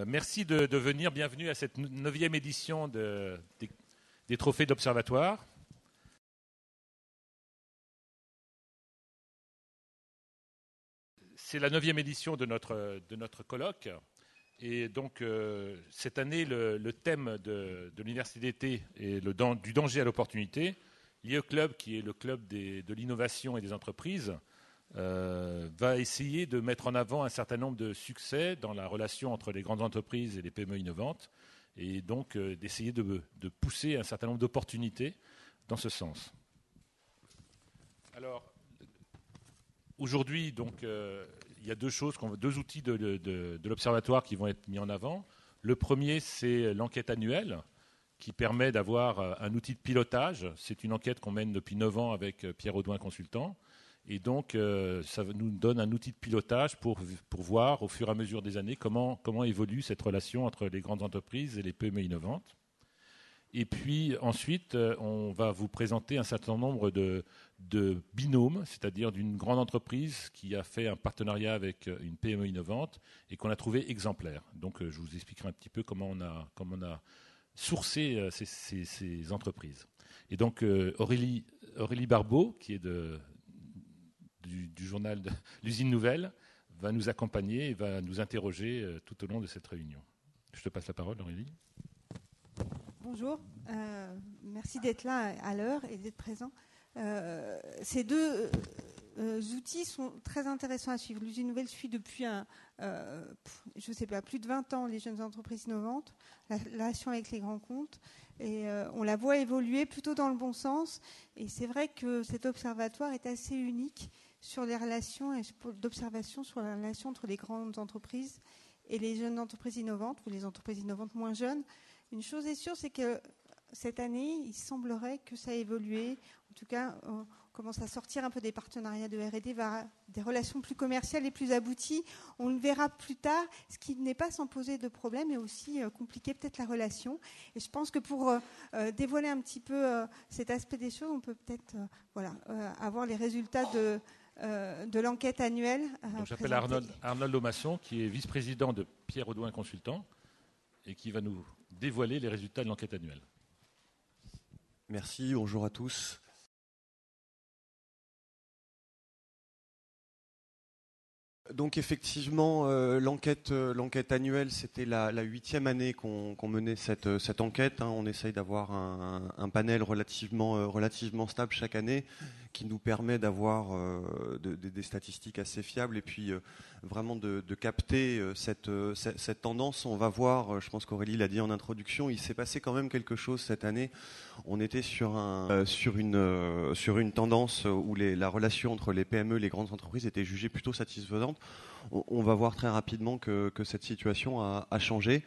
Merci de venir. Bienvenue à cette 9e édition des Trophées d'Observatoire. C'est la 9e édition de notre colloque. Et donc, cette année, le thème de l'Université d'été est du danger à l'opportunité. L'IE Club, qui est le club de l'innovation et des entreprises, va essayer de mettre en avant un certain nombre de succès dans la relation entre les grandes entreprises et les PME innovantes, et donc d'essayer de pousser un certain nombre d'opportunités dans ce sens. Alors, aujourd'hui, donc, il y a deux outils de l'Observatoire qui vont être mis en avant. Le premier, c'est l'enquête annuelle, qui permet d'avoir un outil de pilotage. C'est une enquête qu'on mène depuis 9 ans avec Pierre Audouin Consultant. Et donc, ça nous donne un outil de pilotage pour voir au fur et à mesure des années comment évolue cette relation entre les grandes entreprises et les PME innovantes. Et puis ensuite, on va vous présenter un certain nombre de binômes, c'est-à-dire d'une grande entreprise qui a fait un partenariat avec une PME innovante et qu'on a trouvé exemplaire. Donc, je vous expliquerai un petit peu comment on a sourcé ces entreprises. Et donc, Aurélie Barbeau, qui est du journal de l'Usine Nouvelle, va nous accompagner et va nous interroger tout au long de cette réunion. Je te passe la parole, Aurélie. Bonjour, merci d'être là à l'heure et d'être présent. Ces deux outils sont très intéressants à suivre. L'Usine Nouvelle suit depuis plus de 20 ans les jeunes entreprises innovantes, la relation avec les grands comptes, et on la voit évoluer plutôt dans le bon sens. Et c'est vrai que cet observatoire est assez unique sur les relations et d'observation sur la relation entre les grandes entreprises et les jeunes entreprises innovantes ou les entreprises innovantes moins jeunes. Une chose est sûre, c'est que cette année, il semblerait que ça a évolué. En tout cas, on commence à sortir un peu des partenariats de R&D vers des relations plus commerciales et plus abouties. On le verra plus tard, ce qui n'est pas sans poser de problème et aussi compliquer peut-être la relation. Et je pense que pour dévoiler un petit peu cet aspect des choses, on peut peut-être avoir les résultats de l'enquête annuelle. Donc, j'appelle Arnold Aumasson, qui est vice-président de Pierre Audouin Consultant et qui va nous dévoiler les résultats de l'enquête annuelle. Merci, bonjour à tous. Donc effectivement, l'enquête annuelle, c'était la 8e année qu'on menait cette enquête. On essaye d'avoir un panel relativement stable chaque année qui nous permet d'avoir des statistiques assez fiables et puis vraiment de capter cette tendance. On va voir, je pense qu'Aurélie l'a dit en introduction, il s'est passé quand même quelque chose cette année. On était sur une tendance où la relation entre les PME et les grandes entreprises était jugée plutôt satisfaisante. On va voir très rapidement que cette situation a changé.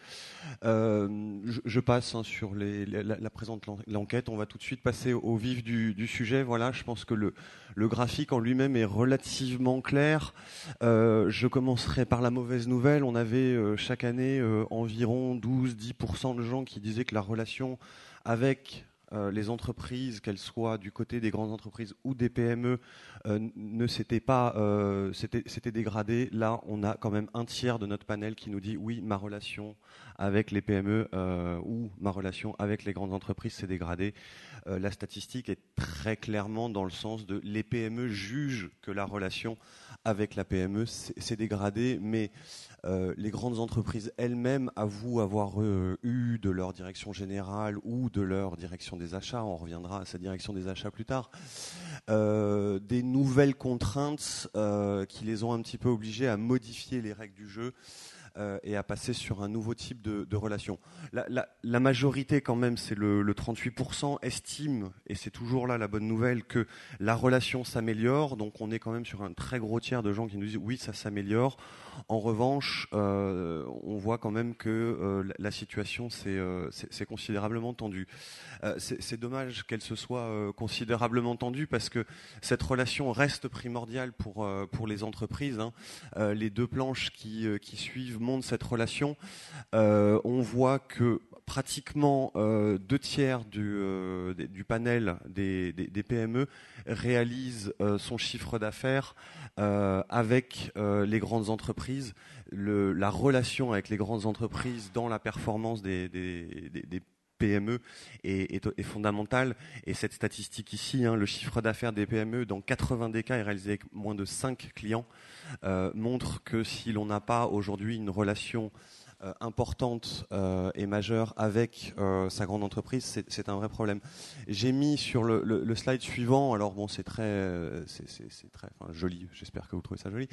Je passe sur la présente l'enquête. On va tout de suite passer au vif du sujet. Voilà, je pense que le graphique en lui-même est relativement clair. Je commencerai par la mauvaise nouvelle. On avait chaque année environ 12-10% de gens qui disaient que la relation avec les entreprises, qu'elles soient du côté des grandes entreprises ou des PME, s'était dégradée. Là, on a quand même un tiers de notre panel qui nous dit oui, ma relation avec les PME ou ma relation avec les grandes entreprises s'est dégradée. La statistique est très clairement dans le sens de les PME jugent que la relation avec la PME s'est dégradée, mais les grandes entreprises elles-mêmes avouent avoir eu de leur direction générale ou de leur direction des achats, on reviendra à cette direction des achats plus tard, des nouvelles contraintes qui les ont un petit peu obligés à modifier les règles du jeu et à passer sur un nouveau type de relation. La majorité quand même, c'est le 38%, estime, et c'est toujours là la bonne nouvelle, que la relation s'améliore. Donc on est quand même sur un très gros tiers de gens qui nous disent oui, ça s'améliore. En revanche, on voit quand même que la situation s'est considérablement tendue. C'est dommage qu'elle se soit considérablement tendue parce que cette relation reste primordiale pour les entreprises. Les deux planches qui suivent montrent cette relation. On voit que pratiquement 2/3 du panel des PME réalise son chiffre d'affaires avec les grandes entreprises. La relation avec les grandes entreprises dans la performance des PME est fondamentale. Et cette statistique ici, le chiffre d'affaires des PME dans 80 des cas est réalisé avec moins de 5 clients, montre que si l'on n'a pas aujourd'hui une relation importante et majeure avec sa grande entreprise, c'est un vrai problème. J'ai mis sur le slide suivant, alors bon, c'est très joli, j'espère que vous trouvez ça joli,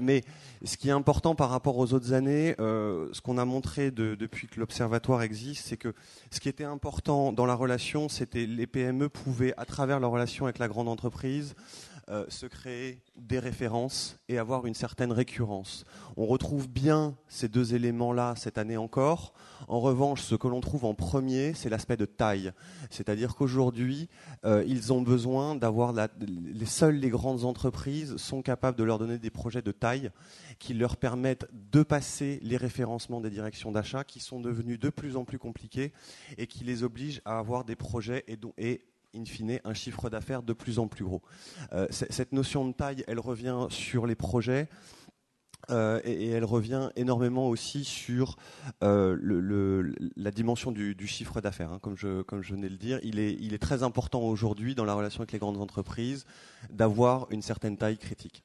mais ce qui est important par rapport aux autres années, ce qu'on a montré depuis que l'Observatoire existe, c'est que ce qui était important dans la relation, c'était les PME pouvaient, à travers leur relation avec la grande entreprise, se créer des références et avoir une certaine récurrence. On retrouve bien ces deux éléments-là cette année encore. En revanche, ce que l'on trouve en premier, c'est l'aspect de taille. C'est-à-dire qu'aujourd'hui, ils ont besoin d'avoir seules les grandes entreprises sont capables de leur donner des projets de taille qui leur permettent de passer les référencements des directions d'achat qui sont devenus de plus en plus compliqués et qui les obligent à avoir des projets et in fine, un chiffre d'affaires de plus en plus gros. Cette notion de taille, elle revient sur les projets et elle revient énormément aussi sur la dimension du chiffre d'affaires. Comme je venais de le dire, il est très important aujourd'hui dans la relation avec les grandes entreprises d'avoir une certaine taille critique.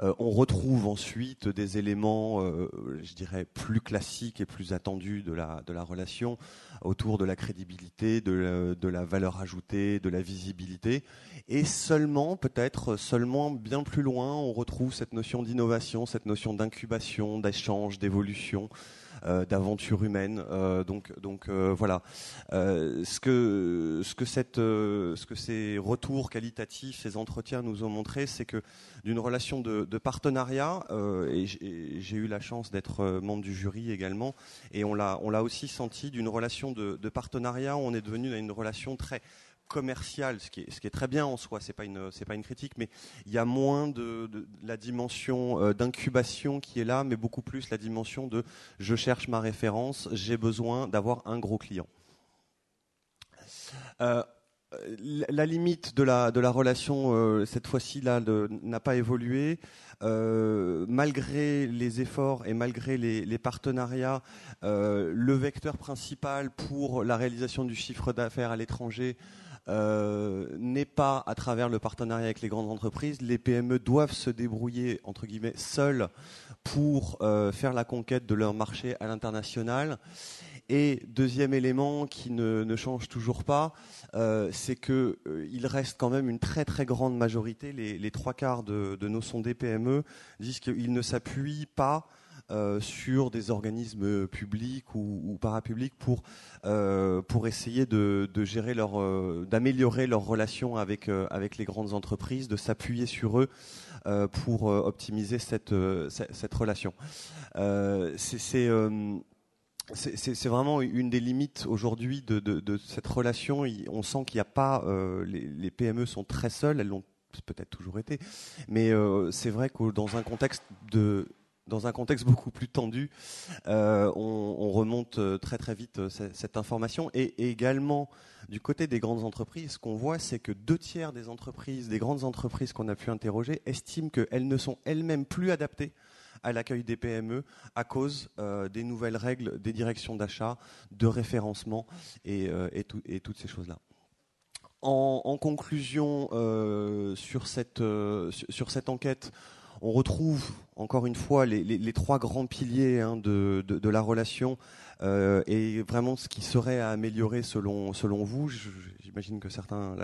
On retrouve ensuite des éléments, je dirais, plus classiques et plus attendus de la relation autour de la crédibilité, de la valeur ajoutée, de la visibilité. Et peut-être seulement bien plus loin, on retrouve cette notion d'innovation, cette notion d'incubation, d'échange, d'évolution, d'aventure humaine. Voilà. Ce que ces retours qualitatifs, ces entretiens nous ont montré, c'est que d'une relation de partenariat, et j'ai eu la chance d'être membre du jury également, et on l'a aussi senti, d'une relation de partenariat, on est devenu dans une relation très commercial, ce qui est très bien en soi, c'est pas une critique, mais il y a moins de la dimension d'incubation qui est là, mais beaucoup plus la dimension de je cherche ma référence, j'ai besoin d'avoir un gros client. La limite de la relation cette fois-ci là n'a pas évolué. Malgré les efforts et malgré les partenariats, le vecteur principal pour la réalisation du chiffre d'affaires à l'étranger n'est pas à travers le partenariat avec les grandes entreprises. Les PME doivent se débrouiller entre guillemets seules pour faire la conquête de leur marché à l'international. Et deuxième élément qui ne change toujours pas, c'est qu'il reste quand même une très très grande majorité, les 3/4 de nos sondés PME disent qu'ils ne s'appuient pas sur des organismes publics ou parapublics pour essayer de gérer d'améliorer leurs relations avec les grandes entreprises, de s'appuyer sur eux pour optimiser cette relation. C'est vraiment une des limites aujourd'hui de cette relation. On sent qu'il n'y a pas les PME sont très seules, elles l'ont peut-être toujours été, mais c'est vrai que dans un contexte beaucoup plus tendu, on remonte très très vite cette information. Et également, du côté des grandes entreprises, ce qu'on voit, c'est que 2/3 des grandes entreprises qu'on a pu interroger estiment qu'elles ne sont elles-mêmes plus adaptées à l'accueil des PME à cause des nouvelles règles des directions d'achat, de référencement et toutes ces choses-là. En conclusion, sur cette enquête, on retrouve encore une fois les 3 grands piliers de la relation et vraiment ce qui serait à améliorer selon vous. J'imagine que certains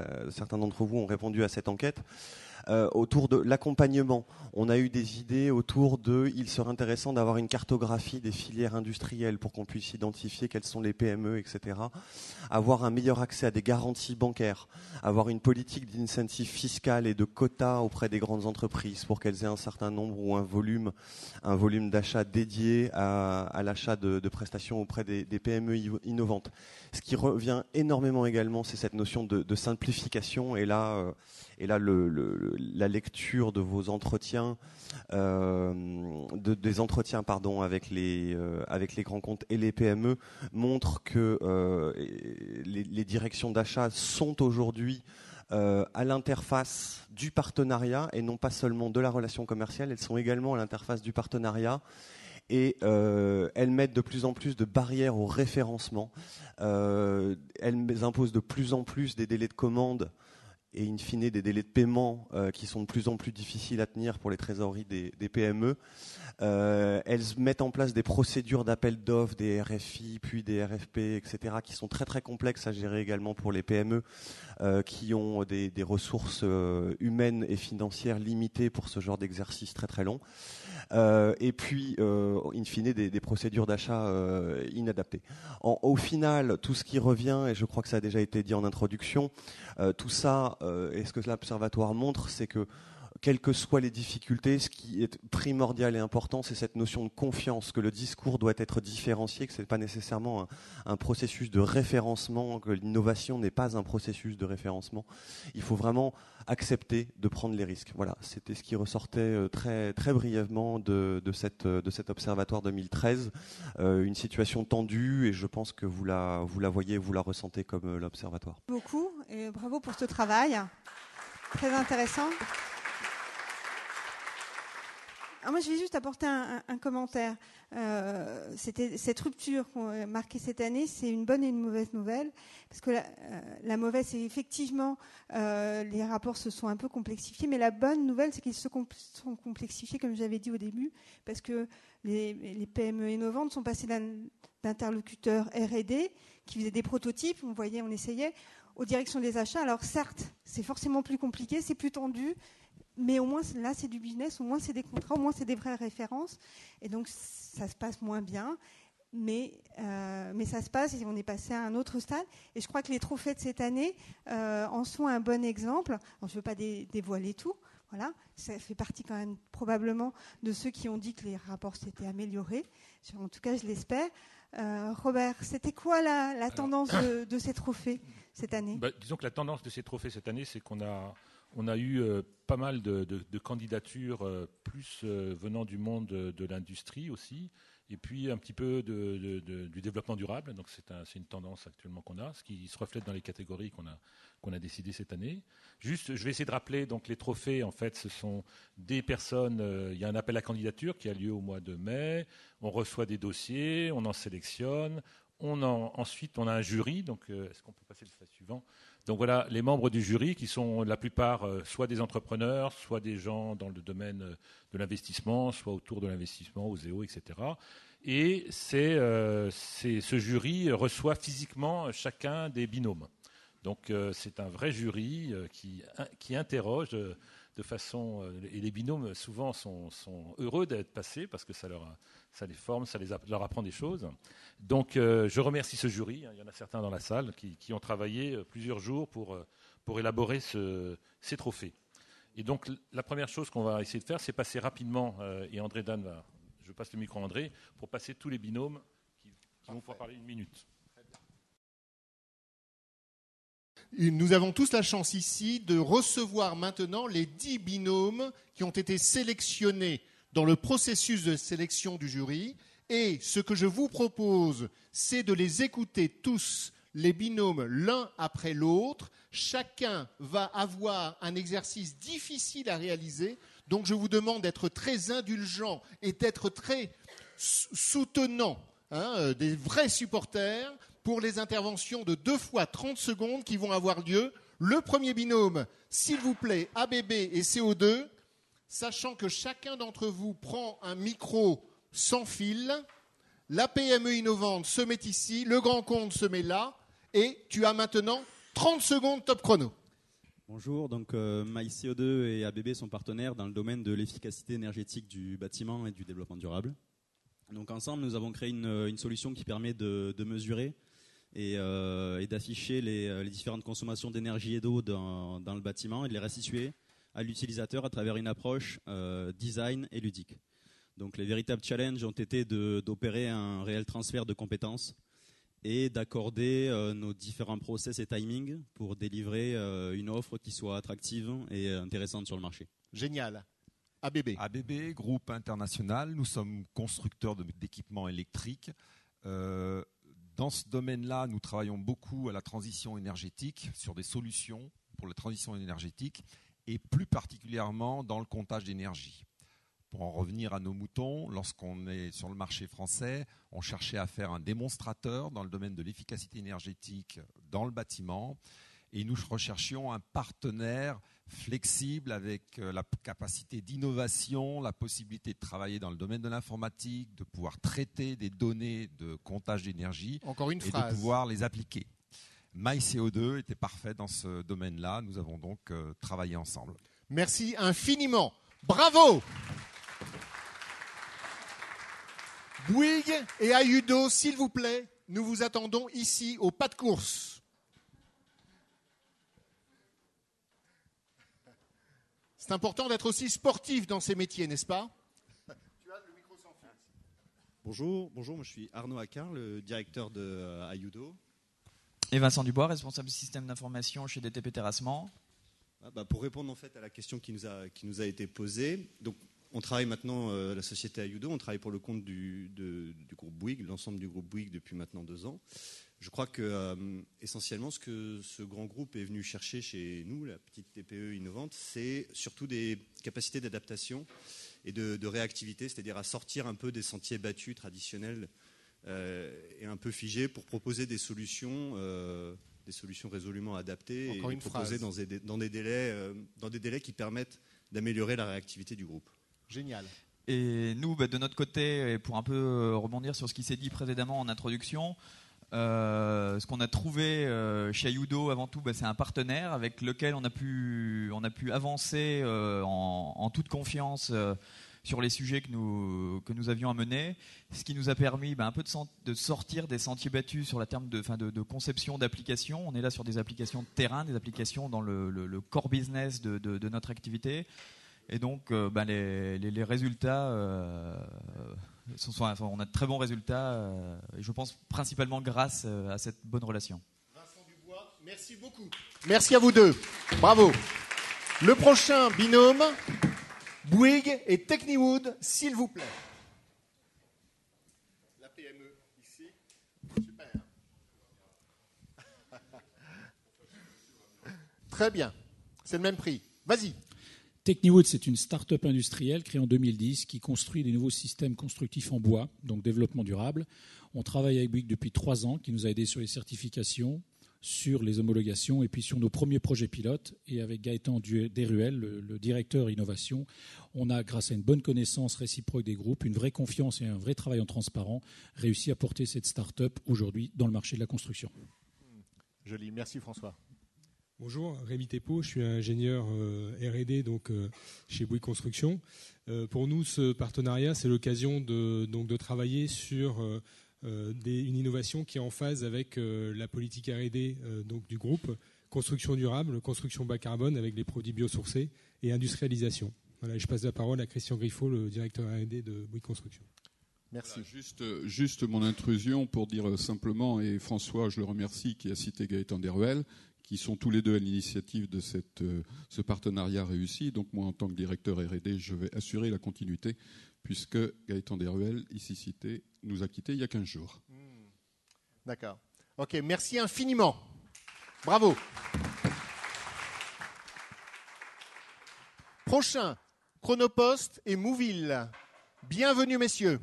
d'entre vous ont répondu à cette enquête. Autour de l'accompagnement, on a eu des idées autour il serait intéressant d'avoir une cartographie des filières industrielles pour qu'on puisse identifier quelles sont les PME, etc. Avoir un meilleur accès à des garanties bancaires, avoir une politique d'incentive fiscal et de quotas auprès des grandes entreprises pour qu'elles aient un certain nombre ou un volume d'achat dédié à l'achat de prestations auprès des PME innovantes. Ce qui revient énormément également, c'est cette notion de simplification. Et là, la lecture de vos entretiens, des entretiens avec les grands comptes et les PME montre que les directions d'achat sont aujourd'hui à l'interface du partenariat et non pas seulement de la relation commerciale, elles sont également à l'interface du partenariat. Et elles mettent de plus en plus de barrières au référencement. Elles imposent de plus en plus des délais de commande et in fine des délais de paiement qui sont de plus en plus difficiles à tenir pour les trésoreries des PME. Elles mettent en place des procédures d'appel d'offres, des RFI, puis des RFP, etc., qui sont très très complexes à gérer également pour les PME qui ont des ressources humaines et financières limitées pour ce genre d'exercice très très long. Et puis, in fine, des procédures d'achat inadaptées. Au final, tout ce qui revient, et je crois que ça a déjà été dit en introduction, tout ça, et ce que l'Observatoire montre, c'est que quelles que soient les difficultés, ce qui est primordial et important, c'est cette notion de confiance, que le discours doit être différencié, que ce n'est pas nécessairement un processus de référencement, que l'innovation n'est pas un processus de référencement. Il faut vraiment accepter de prendre les risques. Voilà, c'était ce qui ressortait très, très brièvement de cet observatoire 2013. Une situation tendue, et je pense que vous la voyez, vous la ressentez comme l'observatoire. Beaucoup, et bravo pour ce travail. Très intéressant. Alors moi, je vais juste apporter un commentaire. Cette rupture qu'on a marquée cette année, c'est une bonne et une mauvaise nouvelle. Parce que la mauvaise, c'est effectivement, les rapports se sont un peu complexifiés. Mais la bonne nouvelle, c'est qu'ils se sont complexifiés, comme j'avais dit au début. Parce que les PME innovantes sont passées d'interlocuteurs R&D qui faisaient des prototypes, on voyait, on essayait, aux directions des achats. Alors certes, c'est forcément plus compliqué, c'est plus tendu. Mais au moins, là, c'est du business, au moins, c'est des contrats, au moins, c'est des vraies références. Et donc, ça se passe moins bien. Mais ça se passe et on est passé à un autre stade. Et je crois que les trophées de cette année en sont un bon exemple. Alors, je ne veux pas dévoiler tout. Voilà. Ça fait partie quand même probablement de ceux qui ont dit que les rapports s'étaient améliorés. En tout cas, je l'espère. Robert, c'était quoi la tendance de ces trophées cette année ? Disons que la tendance de ces trophées cette année, c'est qu'on a eu pas mal de candidatures, plus venant du monde de l'industrie aussi, et puis un petit peu du développement durable. Donc c'est une tendance actuellement qu'on a, ce qui se reflète dans les catégories qu'on a décidées cette année. Juste, je vais essayer de rappeler, donc les trophées, en fait, ce sont des personnes. Il y a un appel à candidature qui a lieu au mois de mai. On reçoit des dossiers, on en sélectionne. Ensuite, on a un jury. Donc, est-ce qu'on peut passer le slide suivant ? Donc voilà, les membres du jury qui sont la plupart soit des entrepreneurs, soit des gens dans le domaine de l'investissement, soit autour de l'investissement, OSEO, etc. Et ce jury reçoit physiquement chacun des binômes. Donc c'est un vrai jury qui interroge de façon... et les binômes souvent sont heureux d'être passés parce que ça les forme, leur apprend des choses. Donc je remercie ce jury. Il y en a certains dans la salle qui ont travaillé plusieurs jours pour élaborer ces trophées. Et donc la première chose qu'on va essayer de faire, c'est passer rapidement, et André Dan je passe le micro à André, pour passer tous les binômes qui vont pouvoir parler 1 minute. Nous avons tous la chance ici de recevoir maintenant les 10 binômes qui ont été sélectionnés dans le processus de sélection du jury. Et ce que je vous propose, c'est de les écouter tous, les binômes, l'un après l'autre. Chacun va avoir un exercice difficile à réaliser. Donc je vous demande d'être très indulgent et d'être très soutenant, des vrais supporters, pour les interventions de 2 fois 30 secondes qui vont avoir lieu. Le premier binôme, s'il vous plaît, ABB et CO2, sachant que chacun d'entre vous prend un micro sans fil. La PME innovante se met ici, le grand compte se met là, et tu as maintenant 30 secondes top chrono. Bonjour, donc MyCO2 et ABB sont partenaires dans le domaine de l'efficacité énergétique du bâtiment et du développement durable. Donc ensemble, nous avons créé une solution qui permet de mesurer et d'afficher les différentes consommations d'énergie et d'eau dans le bâtiment et de les restituer à l'utilisateur à travers une approche design et ludique. Donc les véritables challenges ont été d'opérer un réel transfert de compétences et d'accorder nos différents process et timings pour délivrer une offre qui soit attractive et intéressante sur le marché. Génial. ABB. ABB, groupe international, nous sommes constructeurs d'équipements électriques. Dans ce domaine-là, nous travaillons beaucoup à la transition énergétique, sur des solutions pour la transition énergétique, et plus particulièrement dans le comptage d'énergie. Pour en revenir à nos moutons, lorsqu'on est sur le marché français, on cherchait à faire un démonstrateur dans le domaine de l'efficacité énergétique dans le bâtiment, et nous recherchions un partenaire flexible avec la capacité d'innovation, la possibilité de travailler dans le domaine de l'informatique, de pouvoir traiter des données de comptage d'énergie de pouvoir les appliquer. MyCO2 était parfait dans ce domaine-là. Nous avons donc travaillé ensemble. Merci infiniment. Bravo. Bouygues et Ayudo, s'il vous plaît, nous vous attendons ici au pas de course. C'est important d'être aussi sportif dans ces métiers, n'est-ce pas? Tu as le micro sans fil. Bonjour, moi je suis Arnaud Accard, le directeur de Ayudo. Et Vincent Dubois, responsable du système d'information chez DTP Terrassement. Pour répondre en fait à la question qui nous a été posée, donc on travaille maintenant, la société Ayudo, on travaille pour le compte du groupe Bouygues, l'ensemble du groupe Bouygues depuis maintenant 2 ans. Je crois que essentiellement ce que ce grand groupe est venu chercher chez nous, la petite TPE innovante, c'est surtout des capacités d'adaptation et de réactivité, c'est-à-dire à sortir un peu des sentiers battus traditionnels et un peu figés pour proposer des solutions résolument adaptées et proposées dans des délais qui permettent d'améliorer la réactivité du groupe. Génial. Et nous, de notre côté, pour un peu rebondir sur ce qui s'est dit précédemment en introduction, ce qu'on a trouvé chez Ayudo avant tout, c'est un partenaire avec lequel on a pu avancer en toute confiance sur les sujets que nous avions à mener, ce qui nous a permis un peu de sortir des sentiers battus sur la terme de conception d'applications. On est là sur des applications de terrain, des applications dans le core business de notre activité. Et donc, les résultats, on a de très bons résultats, et je pense principalement grâce à cette bonne relation. Vincent Dubois, merci beaucoup. Merci à vous deux. Bravo. Le prochain binôme, Bouygues et Techniwood, s'il vous plaît. La PME ici. Super. Très bien. C'est le même prix. Vas-y. Techniwood, c'est une start-up industrielle créée en 2010 qui construit des nouveaux systèmes constructifs en bois, donc développement durable. On travaille avec Bouygues depuis 3 ans, qui nous a aidés sur les certifications, sur les homologations et puis sur nos premiers projets pilotes. Et avec Gaëtan Desruelles, le directeur innovation, on a, grâce à une bonne connaissance réciproque des groupes, une vraie confiance et un vrai travail en transparent, réussi à porter cette start-up aujourd'hui dans le marché de la construction. Joli, merci François. Bonjour, Rémi Thépeau, je suis ingénieur R&D chez Bouygues Construction. Pour nous, ce partenariat, c'est l'occasion de travailler sur une innovation qui est en phase avec la politique R&D du groupe, construction durable, construction bas carbone avec des produits biosourcés et industrialisation. Voilà, je passe la parole à Christian Griffo, le directeur R&D de Bouygues Construction. Merci. Voilà, juste mon intrusion pour dire simplement, et François, je le remercie, qui a cité Gaëtan Desruelles, qui sont tous les deux à l'initiative de ce partenariat réussi. Donc moi, en tant que directeur R&D, je vais assurer la continuité, puisque Gaëtan Desruelles, ici cité, nous a quittés il y a 15 jours. D'accord. Ok, merci infiniment. Bravo. Prochain, Chronopost et Mouville. Bienvenue, messieurs.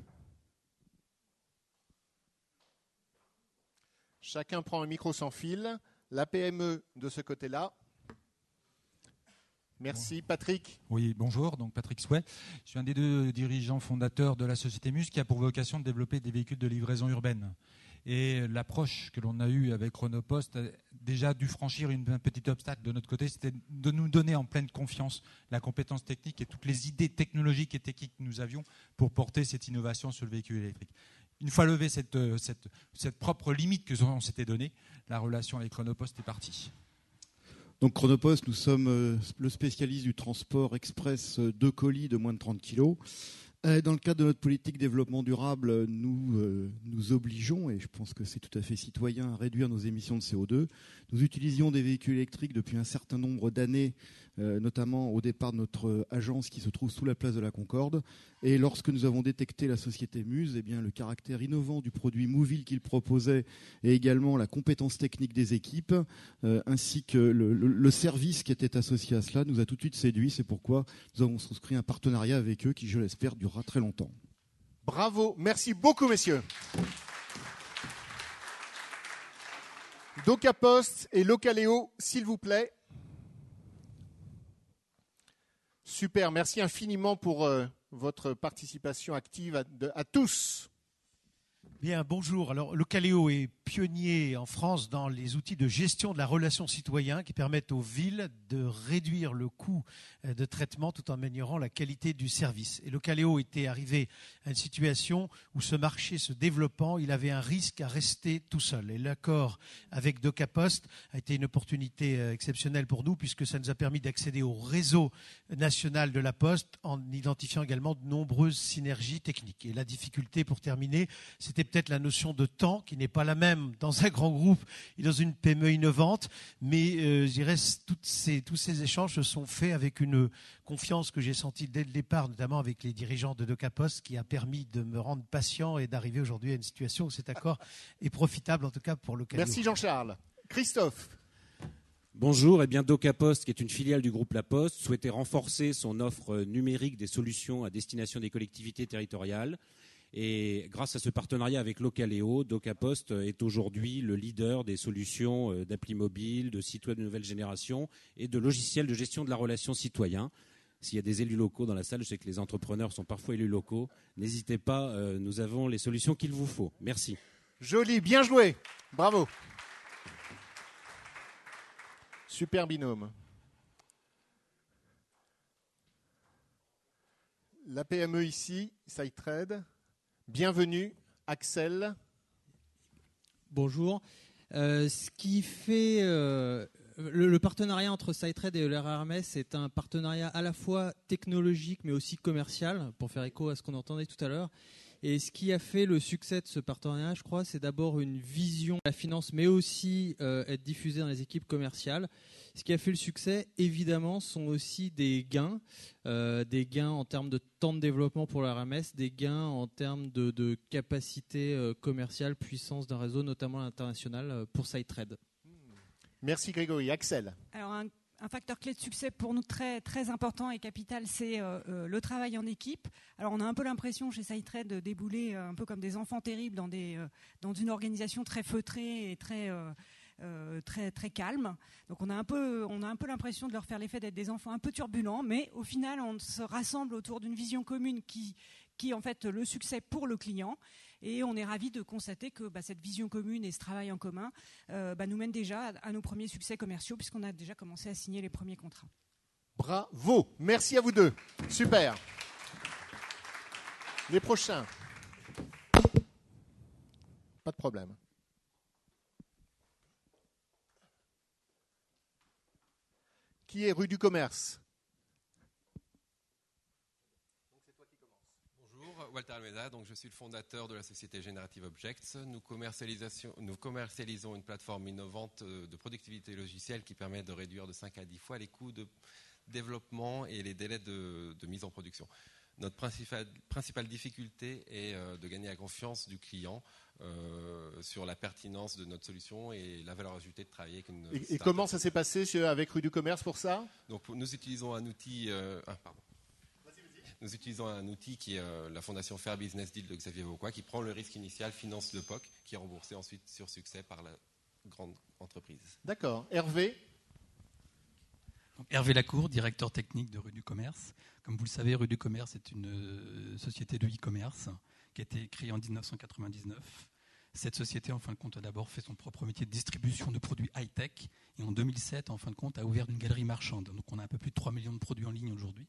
Chacun prend un micro sans fil. La PME de ce côté-là. Merci. Patrick. Oui, bonjour. Donc Patrick Souet. Je suis un des 2 dirigeants fondateurs de la société MUS qui a pour vocation de développer des véhicules de livraison urbaine. Et l'approche que l'on a eue avec Chronopost a déjà dû franchir un petit obstacle de notre côté, c'était de nous donner en pleine confiance la compétence technique et toutes les idées technologiques et techniques que nous avions pour porter cette innovation sur le véhicule électrique. Une fois levé cette propre limite que l'on s'était donnée, la relation avec Chronopost est partie. Donc Chronopost, nous sommes le spécialiste du transport express de colis de moins de 30 kg. Dans le cadre de notre politique développement durable, nous nous obligeons, et je pense que c'est tout à fait citoyen, à réduire nos émissions de CO2. Nous utilisions des véhicules électriques depuis un certain nombre d'années, notamment au départ de notre agence qui se trouve sous la place de la Concorde. Et lorsque nous avons détecté la société Muse, eh bien, le caractère innovant du produit Mouville qu'il proposait et également la compétence technique des équipes, ainsi que le service qui était associé à cela, nous a tout de suite séduit. C'est pourquoi nous avons souscrit un partenariat avec eux qui, je l'espère, durera très longtemps. Bravo, merci beaucoup messieurs. DocaPost et Localeo, s'il vous plaît. Super, merci infiniment pour votre participation active à tous. Bien, bonjour. Alors, Localeo est pionnier en France dans les outils de gestion de la relation citoyen qui permettent aux villes de réduire le coût de traitement tout en améliorant la qualité du service. Et Localeo était arrivé à une situation où ce marché se développant, il avait un risque à rester tout seul. Et l'accord avec DocaPost a été une opportunité exceptionnelle pour nous puisque ça nous a permis d'accéder au réseau national de la Poste en identifiant également de nombreuses synergies techniques. Et la difficulté, pour terminer, c'était peut-être la notion de temps qui n'est pas la même dans un grand groupe et dans une PME innovante, mais je dirais tous ces échanges se sont faits avec une confiance que j'ai sentie dès le départ, notamment avec les dirigeants de DocaPost, qui a permis de me rendre patient et d'arriver aujourd'hui à une situation où cet accord est profitable, en tout cas pour Localeo. Merci Jean-Charles. Christophe. Bonjour, DocaPost, qui est une filiale du groupe La Poste, souhaitait renforcer son offre numérique des solutions à destination des collectivités territoriales. Et grâce à ce partenariat avec Localeo, DocaPost est aujourd'hui le leader des solutions d'appli mobile, de sites web de nouvelle génération et de logiciels de gestion de la relation citoyen. S'il y a des élus locaux dans la salle, je sais que les entrepreneurs sont parfois élus locaux, n'hésitez pas, nous avons les solutions qu'il vous faut. Merci. Joli, bien joué. Bravo. Super binôme. La PME ici, SideTrade. Bienvenue, Axel. Bonjour. Ce qui fait le partenariat entre SideTrade et l'RRMS est un partenariat à la fois technologique mais aussi commercial, pour faire écho à ce qu'on entendait tout à l'heure. Et ce qui a fait le succès de ce partenariat, je crois, c'est d'abord une vision de la finance, mais aussi être diffusée dans les équipes commerciales. Ce qui a fait le succès, évidemment, sont aussi des gains en termes de temps de développement pour la RMS, des gains en termes de capacité commerciale, puissance d'un réseau, notamment à l'international, pour SideTrade. Merci Grégory. Axel. Alors, un facteur clé de succès pour nous très, très important et capital, c'est le travail en équipe. Alors on a un peu l'impression chez SideTrade de débouler un peu comme des enfants terribles dans une organisation très feutrée et très calme. Donc on a un peu l'impression de leur faire l'effet d'être des enfants un peu turbulents, mais au final on se rassemble autour d'une vision commune qui est en fait le succès pour le client. Et on est ravis de constater que cette vision commune et ce travail en commun nous mènent déjà à nos premiers succès commerciaux, puisqu'on a déjà commencé à signer les premiers contrats. Bravo, merci à vous deux. Super. Les prochains. Pas de problème. Qui est rue du Commerce? Walter Almeida, donc je suis le fondateur de la société Generative Objects. Nous commercialisons une plateforme innovante de productivité logicielle qui permet de réduire de 5 à 10 fois les coûts de développement et les délais de mise en production. Notre principale difficulté est de gagner la confiance du client sur la pertinence de notre solution et la valeur ajoutée de travailler avec une start-up. Et comment ça s'est passé avec Rue du Commerce pour ça? Donc, nous utilisons un outil... Nous utilisons un outil qui est la fondation Fair Business Deal de Xavier Vauquois, qui prend le risque initial, finance le POC, qui est remboursé ensuite sur succès par la grande entreprise. D'accord. Hervé? Hervé Lacour, directeur technique de Rue du Commerce. Comme vous le savez, Rue du Commerce est une société de e-commerce qui a été créée en 1999. Cette société, en fin de compte, a d'abord fait son propre métier de distribution de produits high-tech. Et en 2007, en fin de compte, a ouvert une galerie marchande. Donc on a un peu plus de 3 millions de produits en ligne aujourd'hui.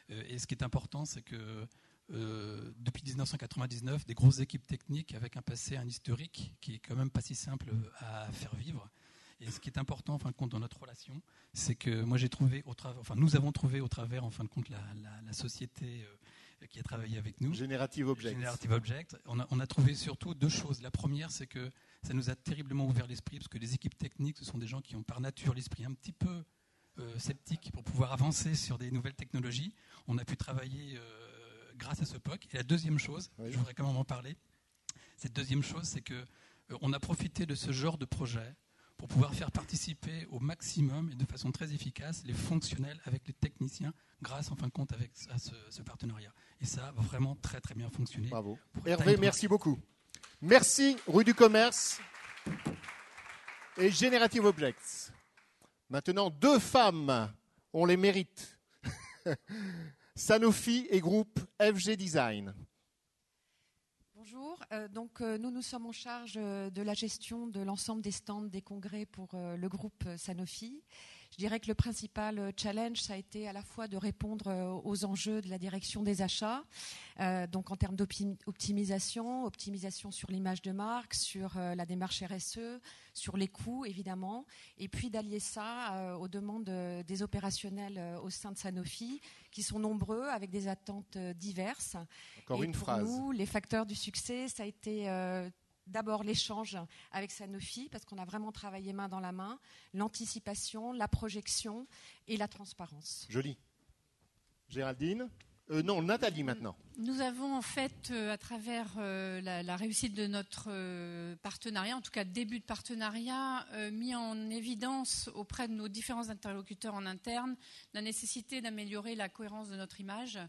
Et ce qui est important, c'est que depuis 1999, des grosses équipes techniques avec un passé, un historique qui est quand même pas si simple à faire vivre. Et ce qui est important, en fin de compte, dans notre relation, c'est que moi nous avons trouvé au travers, en fin de compte, la société qui a travaillé avec nous. Generative Object. Generative Object. On a trouvé surtout deux choses. La première, c'est que ça nous a terriblement ouvert l'esprit, parce que les équipes techniques, ce sont des gens qui ont par nature l'esprit un petit peu sceptique pour pouvoir avancer sur des nouvelles technologies. On a pu travailler grâce à ce POC. Et la deuxième chose, je voudrais quand même en parler, cette deuxième chose, c'est qu'on a profité de ce genre de projet pour pouvoir faire participer au maximum et de façon très efficace les fonctionnels avec les techniciens grâce en fin de compte à ce partenariat. Et ça a vraiment très très bien fonctionné. Bravo. Hervé, merci beaucoup. Merci Rue du Commerce et Generative Objects. Maintenant, 2 femmes, on les mérite. Sanofi et groupe FG Design. Bonjour, nous sommes en charge de la gestion de l'ensemble des stands des congrès pour le groupe Sanofi. Je dirais que le principal challenge, ça a été à la fois de répondre aux enjeux de la direction des achats, donc en termes d'optimisation sur l'image de marque, sur la démarche RSE, sur les coûts évidemment, et puis d'allier ça aux demandes des opérationnels au sein de Sanofi, qui sont nombreux avec des attentes diverses. Encore une phrase. Pour nous, les facteurs du succès, ça a été d'abord l'échange avec Sanofi, parce qu'on a vraiment travaillé main dans la main, l'anticipation, la projection et la transparence. Joli. Géraldine ? Non, Nathalie maintenant. Nous avons en fait, à travers la réussite de notre partenariat, en tout cas début de partenariat, mis en évidence auprès de nos différents interlocuteurs en interne la nécessité d'améliorer la cohérence de notre image,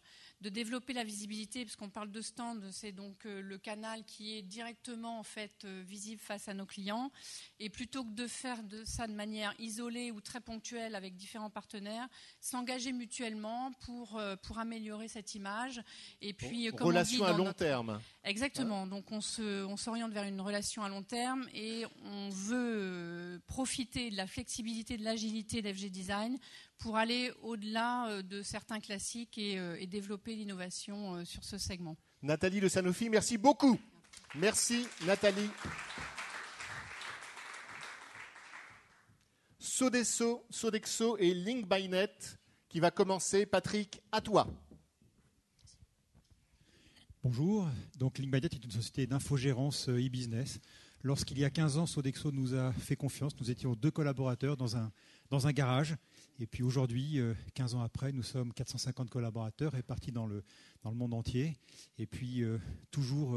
de développer la visibilité, parce qu'on parle de stand, c'est donc le canal qui est directement en fait visible face à nos clients, et plutôt que de faire de ça de manière isolée ou très ponctuelle avec différents partenaires, s'engager mutuellement pour améliorer cette image. Et puis, comme relation à long terme. Exactement. Donc on s'oriente vers une relation à long terme et on veut profiter de la flexibilité, de l'agilité d'FG Design pour aller au-delà de certains classiques et développer l'innovation sur ce segment. Nathalie de Sanofi, merci beaucoup. Merci Nathalie. Sodexo et Link by Net qui va commencer. Patrick, à toi. Bonjour, donc Link by Net est une société d'infogérance e-business. Lorsqu'il y a 15 ans, Sodexo nous a fait confiance. Nous étions 2 collaborateurs dans un garage. Et puis aujourd'hui, 15 ans après, nous sommes 450 collaborateurs répartis dans le monde entier. Et puis toujours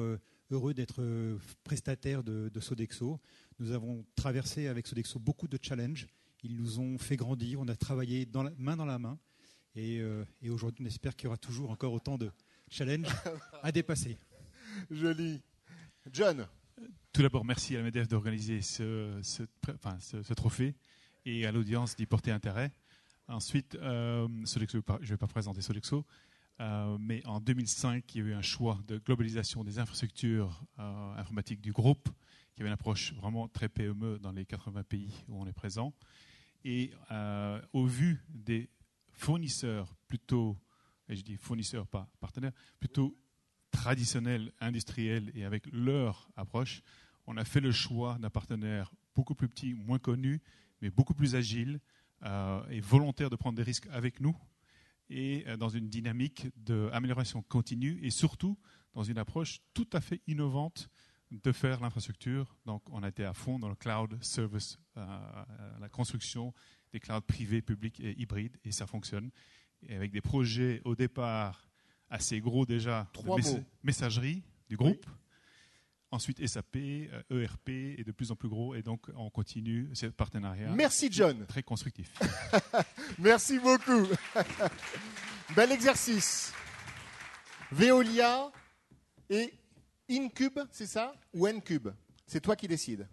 heureux d'être prestataire de Sodexo. Nous avons traversé avec Sodexo beaucoup de challenges. Ils nous ont fait grandir. On a travaillé main dans la main. Et aujourd'hui, on espère qu'il y aura toujours encore autant de challenge à dépasser. Joli. John. Tout d'abord, merci à la MEDEF d'organiser ce trophée et à l'audience d'y porter intérêt. Ensuite, Sodexo, je ne vais pas présenter Sodexo, mais en 2005, il y a eu un choix de globalisation des infrastructures informatiques du groupe, qui avait une approche vraiment très PME dans les 80 pays où on est présent. Et au vu des fournisseurs plutôt, et je dis fournisseurs, pas partenaires, plutôt traditionnels, industriels et avec leur approche, on a fait le choix d'un partenaire beaucoup plus petit, moins connu, mais beaucoup plus agile et volontaire de prendre des risques avec nous et dans une dynamique d'amélioration continue et surtout dans une approche tout à fait innovante de faire l'infrastructure. Donc on a été à fond dans le cloud service, la construction des clouds privés, publics et hybrides, et ça fonctionne. Et avec des projets au départ assez gros déjà, de messagerie du groupe, oui. Ensuite SAP, ERP et de plus en plus gros, et donc on continue ce partenariat. Merci John. Très constructif. Merci beaucoup. Bel exercice. Veolia et Incube, c'est ça? Ou Ncube? C'est toi qui décides.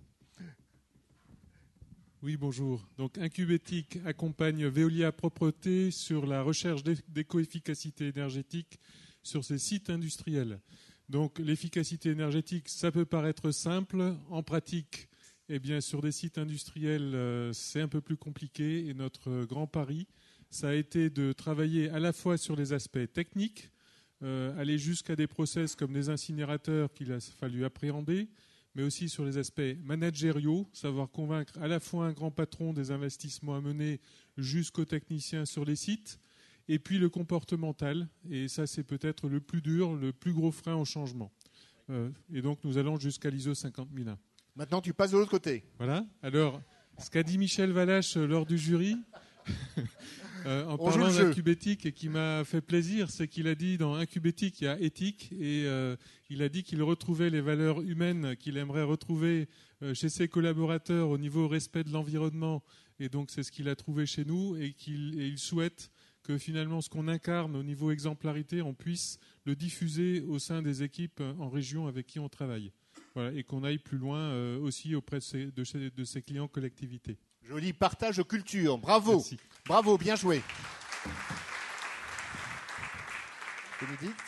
Oui, bonjour. Donc, Incube Éthique accompagne Veolia Propreté sur la recherche d'éco-efficacité énergétique sur ses sites industriels. Donc, l'efficacité énergétique, ça peut paraître simple. En pratique, eh bien, sur des sites industriels, c'est un peu plus compliqué. Et notre grand pari, ça a été de travailler à la fois sur les aspects techniques, aller jusqu'à des process comme des incinérateurs qu'il a fallu appréhender, mais aussi sur les aspects managériaux, savoir convaincre à la fois un grand patron des investissements à mener jusqu'aux techniciens sur les sites, et puis le comportemental. Et ça, c'est peut-être le plus dur, le plus gros frein au changement. Et donc, nous allons jusqu'à l'ISO 50001. Maintenant, tu passes de l'autre côté. Voilà. Alors, ce qu'a dit Michel Valache lors du jury, en parlant d'incubétique, et qui m'a fait plaisir, c'est qu'il a dit dans incubétique, il y a éthique, et il a dit qu'il retrouvait les valeurs humaines qu'il aimerait retrouver chez ses collaborateurs au niveau respect de l'environnement. Et donc, c'est ce qu'il a trouvé chez nous, et il souhaite que finalement, ce qu'on incarne au niveau exemplarité, on puisse le diffuser au sein des équipes en région avec qui on travaille. Voilà, et qu'on aille plus loin aussi auprès de ses clients collectivités. Joli partage de culture. Bravo. Merci. Bravo, bien joué. Bénédicte ?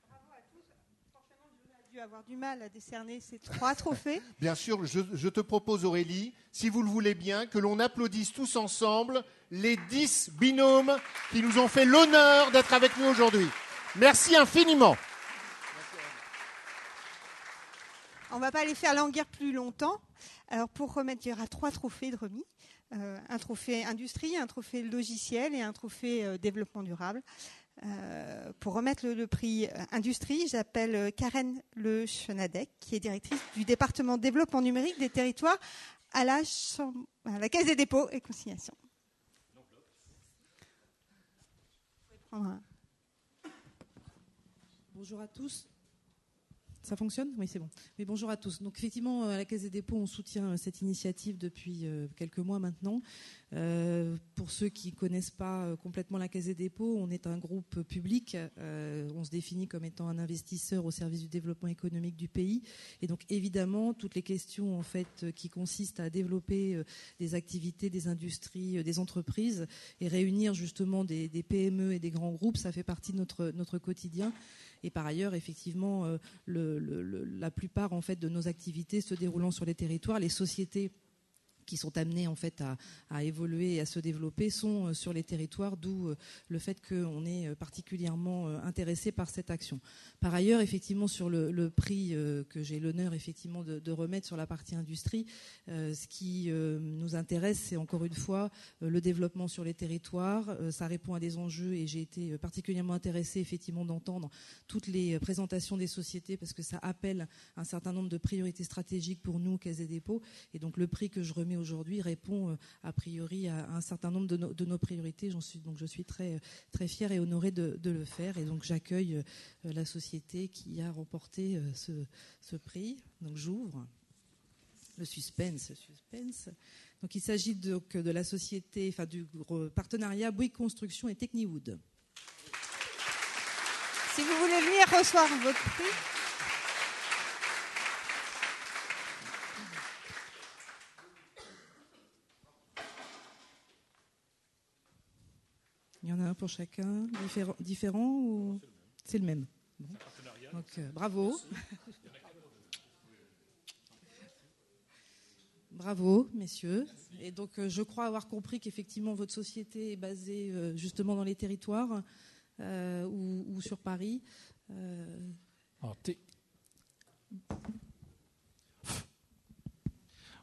Bravo à tous. Forcément, j'aurais dû avoir du mal à décerner ces 3 trophées. Bien sûr, je te propose, Aurélie, si vous le voulez bien, que l'on applaudisse tous ensemble les 10 binômes qui nous ont fait l'honneur d'être avec nous aujourd'hui. Merci infiniment. On ne va pas les faire languir plus longtemps. Alors pour remettre, il y aura 3 trophées de remis. Un trophée industrie, un trophée logiciel et un trophée développement durable. Pour remettre le prix industrie, j'appelle Karen Le Chenadec, qui est directrice du département développement numérique des territoires à la Caisse des dépôts et consignations. Bonjour à tous. Ça fonctionne ? Oui, c'est bon. Mais bonjour à tous. Donc effectivement, à la Caisse des dépôts, on soutient cette initiative depuis quelques mois maintenant. Pour ceux qui ne connaissent pas complètement la Caisse des dépôts, on est un groupe public. On se définit comme étant un investisseur au service du développement économique du pays. Et donc évidemment, toutes les questions en fait qui consistent à développer des activités, des industries, des entreprises et réunir justement des PME et des grands groupes, ça fait partie de notre quotidien. Et par ailleurs, effectivement, la plupart en fait de nos activités se déroulant sur les territoires, les sociétés qui sont amenées en fait à évoluer et à se développer sont sur les territoires, d'où le fait qu'on est particulièrement intéressé par cette action. Par ailleurs, effectivement, sur le prix que j'ai l'honneur effectivement de remettre sur la partie industrie, ce qui nous intéresse, c'est encore une fois le développement sur les territoires. Ça répond à des enjeux et j'ai été particulièrement intéressée effectivement d'entendre toutes les présentations des sociétés parce que ça appelle un certain nombre de priorités stratégiques pour nous, Caisse des dépôts. Et donc le prix que je remets aujourd'hui répond a priori à un certain nombre de nos priorités. Je suis très, très fière et honorée de le faire. Et donc j'accueille la société qui a remporté ce prix. Donc j'ouvre le suspense. Donc il s'agit donc de la société, enfin du partenariat Bouygues Construction et Techniwood. Si vous voulez venir recevoir votre prix. Il y en a un pour chacun, différent ou c'est le même? Bon. Donc bravo. Bravo, messieurs. Et donc je crois avoir compris qu'effectivement votre société est basée justement dans les territoires ou sur Paris.